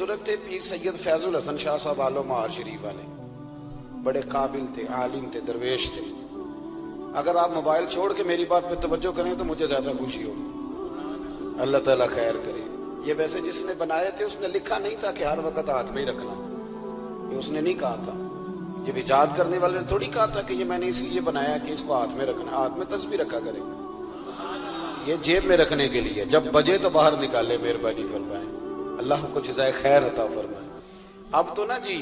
بزرگ تھے پیر سید فیض الحسن شاہ صاحب آلو مہار شریف والے، بڑے قابل تھے، عالم تھے، درویش تھے۔ اگر آپ موبائل چھوڑ کے میری بات پہ توجہ کریں تو مجھے زیادہ خوشی ہوگی، اللہ تعالیٰ خیر کرے۔ یہ ویسے جس نے بنائے تھے اس نے لکھا نہیں تھا کہ ہر وقت ہاتھ میں ہی رکھنا، یہ اس نے نہیں کہا تھا، یہ ایجاد کرنے والے نے تھوڑی کہا تھا کہ یہ میں نے اس لیے بنایا کہ اس کو ہاتھ میں رکھنا، ہاتھ میں تسبیح رکھا کرے، یہ جیب میں رکھنے کے لیے، جب بجے تو باہر نکالے، مہربانی فرمائیں، اللہ کو جزائے خیر عطا فرمائے۔ اب تو نا جی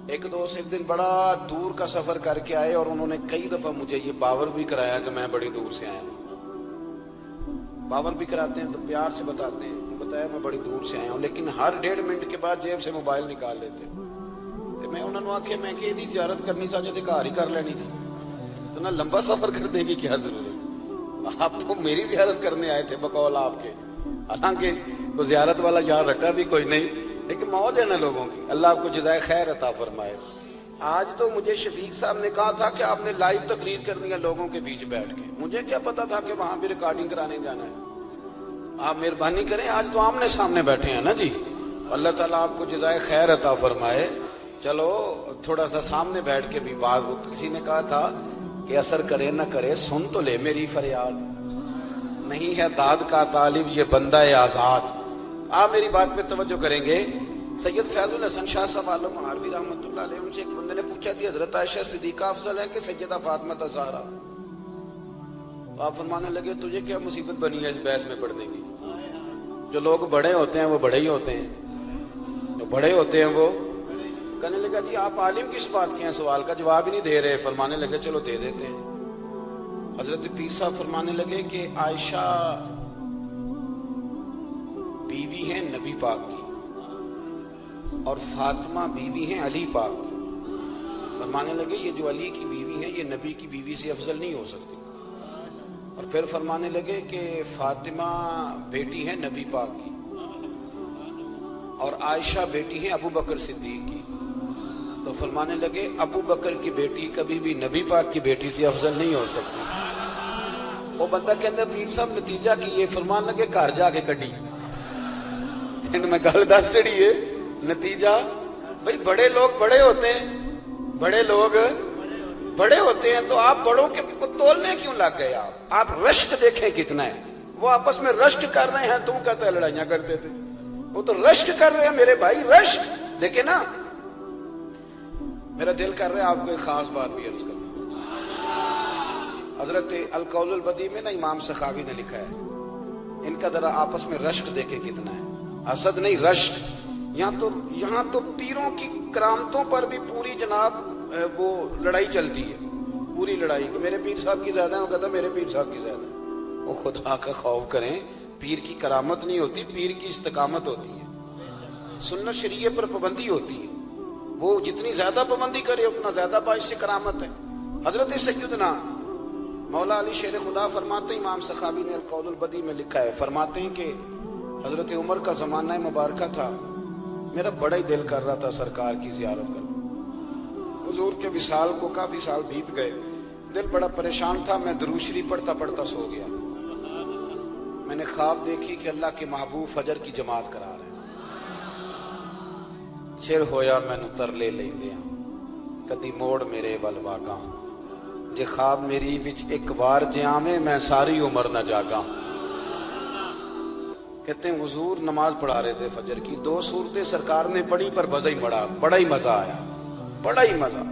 ایک دوست ایک دن بڑا دور کا سفر کر کے آئے اور انہوں نے کئی دفعہ مجھے یہ باور بھی کرایا کہ میں بڑی دور سے آیا ہوں۔ باور بھی کراتے ہیں تو پیار سے بتاتے ہیں، بتایا میں بڑی دور سے آیا ہوں، لیکن ہر 1.5 منٹ کے بعد جیب سے موبائل نکال لیتے ہیں۔ تو میں انہوں نے آخیا میں کہ یہ زیارت کرنی چاہیے تو گھر ہی کر لینی سی، تو نہ لمبا سفر کرنے کی کیا ضرورت، آپ تو میری زیارت کرنے آئے تھے بقول آپ کے، حالانکہ وہ زیارت والا یہاں رٹا بھی کوئی نہیں، لیکن موج ہے نا لوگوں کی، اللہ آپ کو جزائے خیر عطا فرمائے۔ آج تو مجھے شفیق صاحب نے کہا تھا کہ آپ نے لائیو تقریر کرنی ہے لوگوں کے بیچ بیٹھ کے، مجھے کیا پتا تھا کہ وہاں بھی ریکارڈنگ کرانے جانا ہے۔ آپ مہربانی کریں، آج تو آمنے سامنے بیٹھے ہیں نا جی، اللہ تعالیٰ آپ کو جزائے خیر عطا فرمائے۔ چلو تھوڑا سا سامنے بیٹھ کے بھی بات، کسی نے کہا تھا کہ اثر کرے نہ کرے سن تو لے میری فریاد، نہیں ہے داد کا طالب یہ بندہ آزاد۔ آپ میری بات پہ توجہ کریں گے، سید فیض الحسن شاہ صاحب عالم مہاروی رحمۃ اللہ علیہ، ان سے ایک بندے نے پوچھا کہ حضرت عائشہ صدیقہ افضل ہے کہ سیدہ فاطمہ زہرا؟ آپ فرمانے لگے تجھے کیا مصیبت بنی ہے اس بحث میں پڑھنے کی، جو لوگ بڑے ہوتے ہیں وہ بڑے ہی ہوتے ہیں، جو بڑے ہوتے ہیں وہ۔ کہنے لگا جی آپ عالم کس بات کے ہیں، سوال کا جواب ہی نہیں دے رہے۔ فرمانے لگے چلو دے دیتے ہیں۔ حضرت پیر صاحب فرمانے لگے کہ عائشہ بیوی ہیں نبی پاک کی اور فاطمہ بیوی ہیں علی پاک کی۔ فرمانے لگے یہ جو علی کی بیوی ہے یہ نبی کی بیوی سے افضل نہیں ہو سکتی۔ اور پھر فرمانے لگے کہ فاطمہ بیٹی ہے نبی پاک کی اور عائشہ بیٹی ہیں ابو بکر صدیق کی۔ تو فرمانے لگے ابو بکر کی بیٹی کبھی بھی نبی پاک کی بیٹی سے افضل نہیں ہو سکتی۔ وہ بندہ کہتا ہے پیر صاحب نتیجہ کی یہ، فرمان لگے گھر جا کے کڈی میں گل دس چڑی ہے نتیجہ۔ بھئی بڑے لوگ بڑے ہوتے ہیں، بڑے لوگ بڑے ہوتے ہیں تو آپ بڑوں کے تولنے کیوں لگ گئے؟ آپ رشک دیکھیں کتنا ہے، وہ آپس میں رشک کر رہے ہیں، تم کہتا ہے لڑائیاں کرتے تھے، وہ تو رشک کر رہے ہیں میرے بھائی، رشک دیکھیں نا۔ میرا دل کر رہا ہے آپ کو ایک خاص بات بھی عرض کروں۔ حضرت القول البدیع میں نا امام سخاوی نے لکھا ہے، ان کا ذرا آپس میں رشک دیکھیں کتنا ہے، حسد نہیں رشک۔ یہاں تو پیروں کی کرامتوں پر بھی پوری جناب وہ لڑائی چلتی ہے، پوری لڑائی، میرے پیر صاحب کی زیادہ ہے، وہ کہتا میرے پیر صاحب کی زیادہ ہے۔ وہ خدا کا خوف کریں، پیر کی کرامت نہیں ہوتی، پیر کی استقامت ہوتی ہے، سنت شریعہ پر پابندی ہوتی ہے، وہ جتنی زیادہ پابندی کرے اتنا زیادہ باعث سے کرامت ہے۔ حضرت سیدنا مولا علی شیر خدا فرماتے ہیں، امام سخاوی نے القول البدیع میں لکھا ہے، فرماتے ہیں کہ حضرت عمر کا زمانہ مبارکہ تھا، میرا بڑا ہی دل کر رہا تھا سرکار کی زیارت کرنا، حضور کے وصال کو کافی سال بیت گئے، دل بڑا پریشان تھا، میں درود شریف پڑھتا پڑھتا سو گیا۔ میں نے خواب دیکھی کہ اللہ کے محبوب فجر کی جماعت کرا رہے ہیں، چر ہویا مینوں ترلے لیندیاں کدی موڑ میرے ول واگاں، جے خواب میری وچ ایک بار جے آویں میں ساری عمر نہ جاگاں۔ کہتے ہیں حضور نماز پڑھا رہے تھے فجر کی، 2 سورتیں سرکار نے پڑھی پر بڑا ہی مزہ آیا، بڑا ہی مزہ۔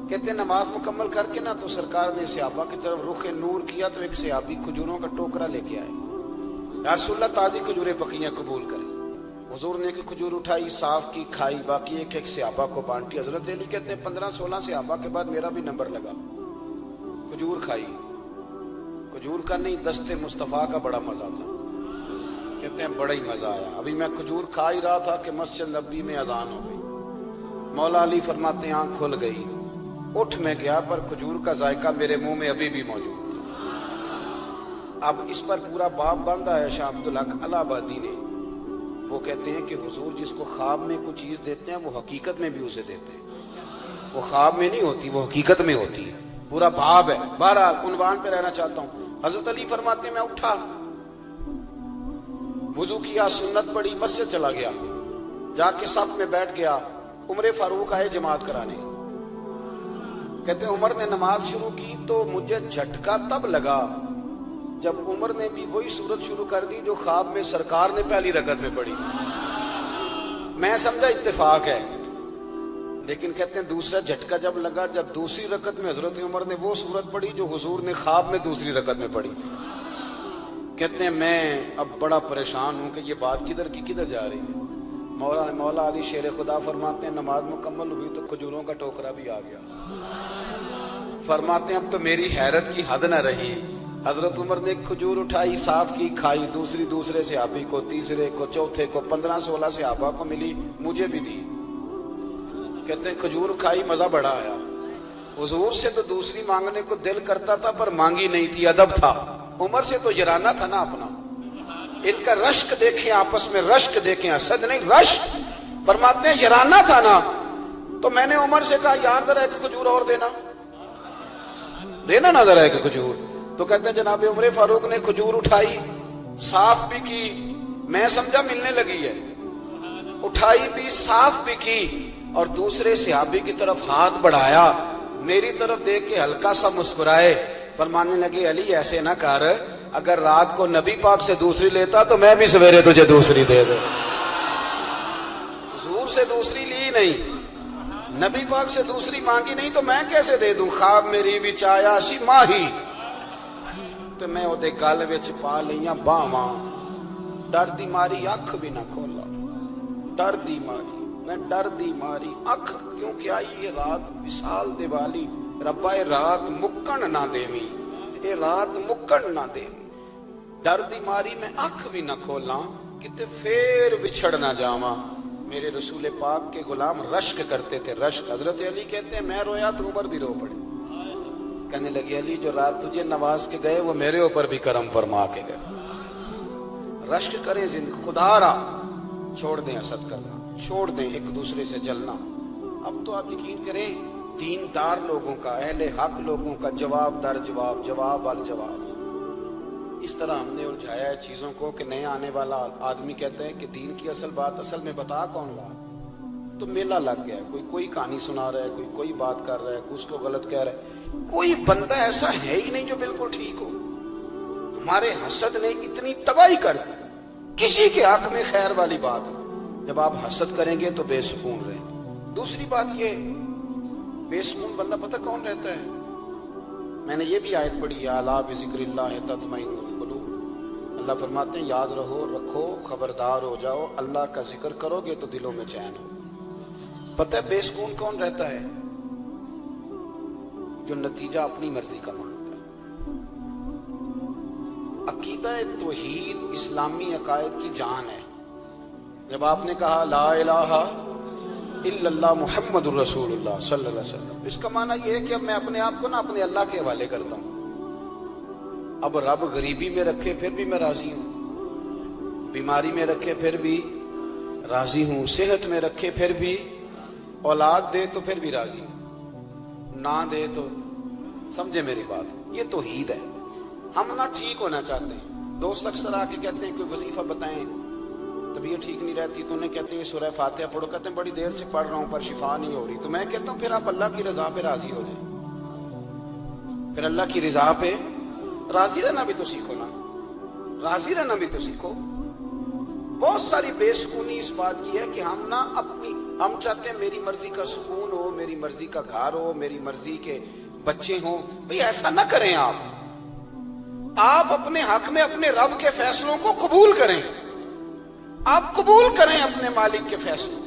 کہتے ہیں نماز مکمل کر کے نا تو سرکار نے صحابہ کی طرف رخ نور کیا تو ایک صحابی کھجوروں کا ٹوکرا لے کے آئے، یا رسول اللہ تازی کھجوریں پکیاں قبول کریں۔ حضور نے ایک کھجور اٹھائی، صاف کی، کھائی، باقی ایک ایک صحابہ کو بانٹی۔ حضرت علی کہتے ہیں 15-16 صحابہ کے بعد میرا بھی نمبر لگا، کھجور کھائی، کھجور کا نہیں دست مصطفیٰ کا بڑا مزہ تھا، کہتے ہیں بڑا ہی مزہ آیا۔ ابھی میں کھجور کھا ہی رہا تھا کہ مسجد نبوی میں اذان ہو گئی، مولا علی فرماتے ہیں آنکھ کھل گئی، اٹھ میں گیا پر کھجور کا ذائقہ میرے منہ میں ابھی بھی موجود تھا۔ اب اس پر پورا باب باندھا ہے شاہ عبدالحق الہ آبادی نے، وہ کہتے ہیں کہ حضور جس کو خواب میں کوئی چیز دیتے ہیں وہ حقیقت میں بھی اسے دیتے ہیں، وہ خواب میں نہیں ہوتی، وہ حقیقت میں ہوتی ہے، پورا باب ہے۔ بہرحال عنوان پہ رہنا چاہتا ہوں، حضرت علی فرماتے ہیں میں اٹھا، وضو کیا، سنت پڑھی، مسجد چلا گیا، جا کے صف میں بیٹھ گیا. عمر فاروق آئے جماعت کرانے. کہتے ہیں عمر نے نماز شروع کی تو مجھے جھٹکا تب لگا جب عمر نے بھی وہی سورت شروع کر دی جو خواب میں سرکار نے پہلی رکعت میں پڑھی. میں سمجھا اتفاق ہے, لیکن کہتے ہیں دوسرا جھٹکا جب لگا جب دوسری رکعت میں حضرت عمر نے وہ سورت پڑھی جو حضور نے خواب میں دوسری رکعت میں پڑھی تھی. کہتے ہیں میں اب بڑا پریشان ہوں کہ یہ بات کدھر کی کدھر جا رہی ہے. مولا علی شیر خدا فرماتے ہیں نماز مکمل ہوئی تو کھجوروں کا ٹوکرا بھی آ گیا. فرماتے ہیں اب تو میری حیرت کی حد نہ رہی. حضرت عمر نے ایک کھجور اٹھائی, صاف کی, کھائی, دوسرے صحابی کو, تیسرے کو, چوتھے کو, 15-16 صحابہ کو ملی, مجھے بھی دی. کہتے ہیں کھجور کھائی, مزہ بڑا آیا. حضور سے تو دوسری مانگنے کو دل کرتا تھا پر مانگی نہیں تھی, ادب تھا. عمر سے تو یرانہ تھا نا اپنا. ان کا رشک دیکھیں, آپس میں رشک دیکھیں, حسد نہیں رشک. فرماتے ہیں یرانہ تھا نا, تو میں نے عمر سے کہا یار ذرا ایک کھجور اور دینا نا ذرا ایک کھجور. تو کہتے ہیں جناب عمر فاروق نے کھجور اٹھائی, صاف بھی کی, میں سمجھا ملنے لگی ہے, اٹھائی بھی, صاف بھی کی, اور دوسرے صحابی کی طرف ہاتھ بڑھایا, میری طرف دیکھ کے ہلکا سا مسکرائے. فرمانے لگے علی ایسے نہ کر, اگر رات کو نبی پاک سے دوسری لیتا تو میں بھی سویرے تجھے دوسری دے دے. حضور سے دوسری لی نہیں, نبی پاک سے دوسری مانگی نہیں, تو میں کیسے دے دوں. خواب میری وچ آیا سی ماہی تو میں وہ دے گل وچ پا لیاں باواں, ڈر دی ماری اکھ بھی نہ کھولا. ڈر دی ماری, میں ڈر دی ماری اکھ کیونکہ آئی یہ رات وصال دیوالی. ربا اے رات مکن نہ دیویں, اے رات مکن نہ دیویں. ڈر دی ماری میں اکھ بھی نہ کھولاں کتے پھر بچھڑ نہ جاواں. میرے رسول پاک کے غلام رشک کرتے تھے, رشک. حضرت علی کہتے ہیں میں رویا تو عمر بھی رو پڑے. کہنے لگے علی جو رات تجھے نواز کے گئے وہ میرے اوپر بھی کرم فرما کے گئے. رشک کریں خدا را, چھوڑ دیں حسد کرنا, چھوڑ دیں ایک دوسرے سے جلنا. اب تو آپ یقین کریں دیندار لوگوں کا, اہل حق لوگوں کا جواب در جواب, جواب ال جواب. اس طرح ہم نے الجھایا ہے چیزوں کو کہ نئے آنے والا آدمی کہتا ہے کہ دین کی اصل بات اصل میں بتا کون رہا. تو میلہ لگ گیا ہے, کوئی کہانی سنا رہا ہے, کوئی بات کر رہا ہے, کوئی اس کو غلط کہہ رہا ہے. کوئی بندہ ایسا ہے ہی نہیں جو بالکل ٹھیک ہو. ہمارے حسد نے اتنی تباہی کر دی, کسی کے حق میں خیر والی بات ہو. جب آپ حسد کریں گے تو بے سکون رہیں گے. دوسری بات یہ, بے سکون بندہ پتہ کون رہتا ہے. میں نے یہ بھی آیت پڑھی, الا بذکر اللہ تطمئن القلوب. اللہ فرماتے ہیں یاد رکھو, خبردار ہو جاؤ, اللہ کا ذکر کرو گے تو دلوں میں چین ہو. پتہ ہے بے سکون کون رہتا ہے؟ جو نتیجہ اپنی مرضی کا مانگتا ہے. عقیدہ توحید اسلامی عقائد کی جان ہے. جب آپ نے کہا لا الہ الا اللہ محمد الرسول اللہ صلی اللہ علیہ وسلم, اس کا معنی یہ ہے کہ اب میں اپنے آپ کو نا اپنے اللہ کے حوالے کرتا ہوں. اب رب غریبی میں رکھے پھر بھی میں راضی ہوں, بیماری میں رکھے پھر بھی راضی ہوں, صحت میں رکھے پھر بھی, اولاد دے تو پھر بھی راضی ہوں, نہ دے تو. سمجھے میری بات, یہ توحید ہے. ہم نہ ٹھیک ہونا چاہتے ہیں. دوست اکثر آ کے کہتے ہیں کوئی وظیفہ بتائیں, طبیعت ٹھیک نہیں رہتی, تو انہیں کہتے ہیں سورہ فاتحہ پڑھو. کہتے ہیں بڑی دیر سے پڑھ رہا ہوں پر شفا نہیں ہو رہی. تو میں کہتا ہوں پھر آپ اللہ کی رضا پہ راضی ہو جائیں, پھر اللہ کی رضا پہ راضی رہنا بھی تو سیکھو نا, راضی رہنا بھی تو سیکھو. بہت ساری بے سکونی اس بات کی ہے کہ ہم نا ہم چاہتے ہیں میری مرضی کا سکون ہو, میری مرضی کا گھر ہو, میری مرضی کے بچے ہوں. بھئی ایسا نہ کریں. آپ اپنے حق میں اپنے رب کے فیصلوں کو قبول کریں, آپ قبول کریں اپنے مالک کے فیصلوں.